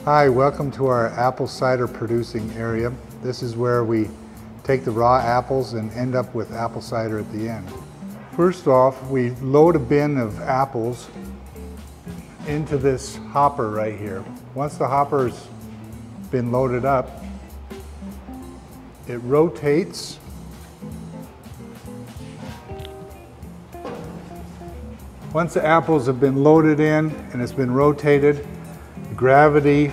Hi, welcome to our apple cider producing area. This is where we take the raw apples and end up with apple cider at the end. First off, we load a bin of apples into this hopper right here. Once the hopper's been loaded up, it rotates. Once the apples have been loaded in and it's been rotated, gravity,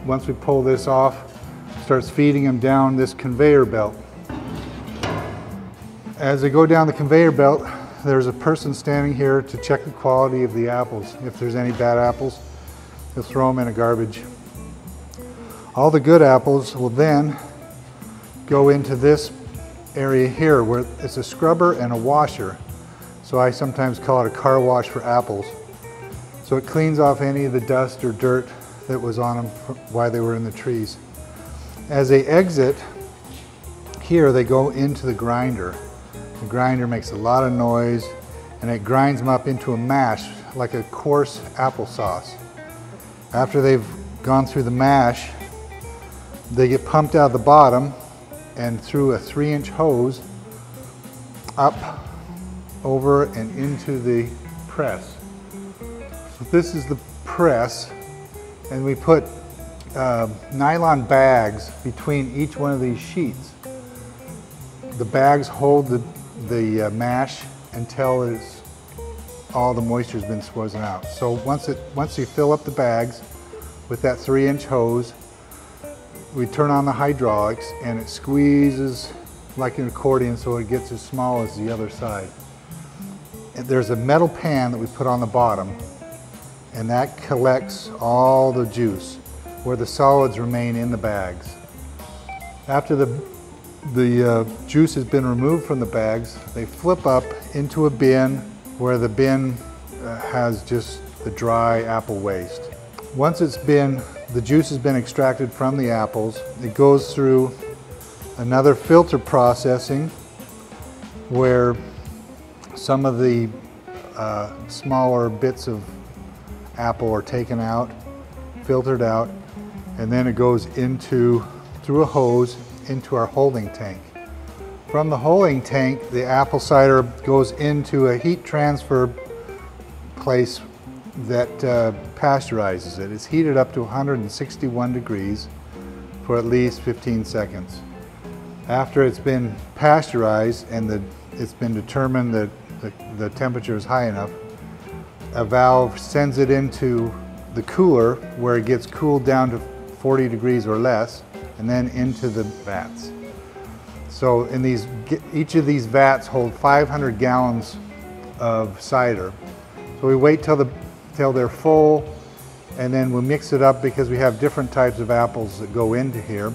once we pull this off, starts feeding them down this conveyor belt. As they go down the conveyor belt, there's a person standing here to check the quality of the apples. If there's any bad apples, he'll throw them in a garbage. All the good apples will then go into this area here where it's a scrubber and a washer. So I sometimes call it a car wash for apples. So it cleans off any of the dust or dirt that was on them while they were in the trees. As they exit here, they go into the grinder. The grinder makes a lot of noise and it grinds them up into a mash, like a coarse applesauce. After they've gone through the mash, they get pumped out the bottom and through a 3-inch hose up, over and into the press. So this is the press, and we put nylon bags between each one of these sheets. The bags hold the mash until all the moisture's been squeezed out. So once you fill up the bags with that 3-inch hose, we turn on the hydraulics and it squeezes like an accordion so it gets as small as the other side. And there's a metal pan that we put on the bottom, and that collects all the juice where the solids remain in the bags. After the juice has been removed from the bags, they flip up into a bin where the bin has just the dry apple waste. Once the juice has been extracted from the apples, it goes through another filter processing where some of the smaller bits of apple are taken out, filtered out, and then it goes through a hose into our holding tank. From the holding tank, the apple cider goes into a heat transfer place that pasteurizes it. It's heated up to 161 degrees for at least 15 seconds. After it's been pasteurized and it's been determined that the temperature is high enough, a valve sends it into the cooler where it gets cooled down to 40 degrees or less, and then into the vats. So each of these vats hold 500 gallons of cider. So we wait till they're full, and then we'll mix it up because we have different types of apples that go into here.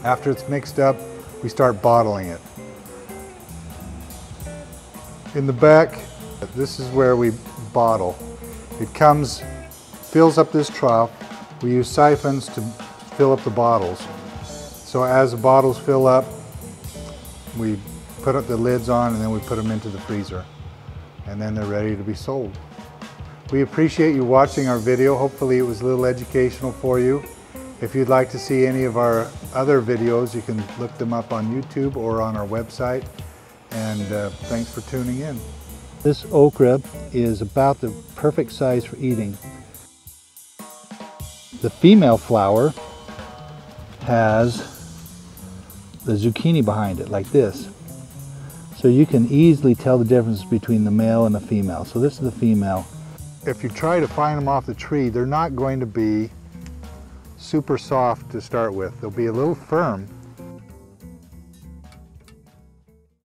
After it's mixed up, we start bottling it. In the back, this is where we bottle. It fills up this trough. We use siphons to fill up the bottles. So as the bottles fill up, we put up the lids on and then we put them into the freezer. And then they're ready to be sold. We appreciate you watching our video. Hopefully it was a little educational for you. If you'd like to see any of our other videos, you can look them up on YouTube or on our website. And thanks for tuning in. This okra is about the perfect size for eating. The female flower has the zucchini behind it, like this. So you can easily tell the difference between the male and the female. So this is the female. If you try to find them off the tree, they're not going to be super soft to start with. They'll be a little firm,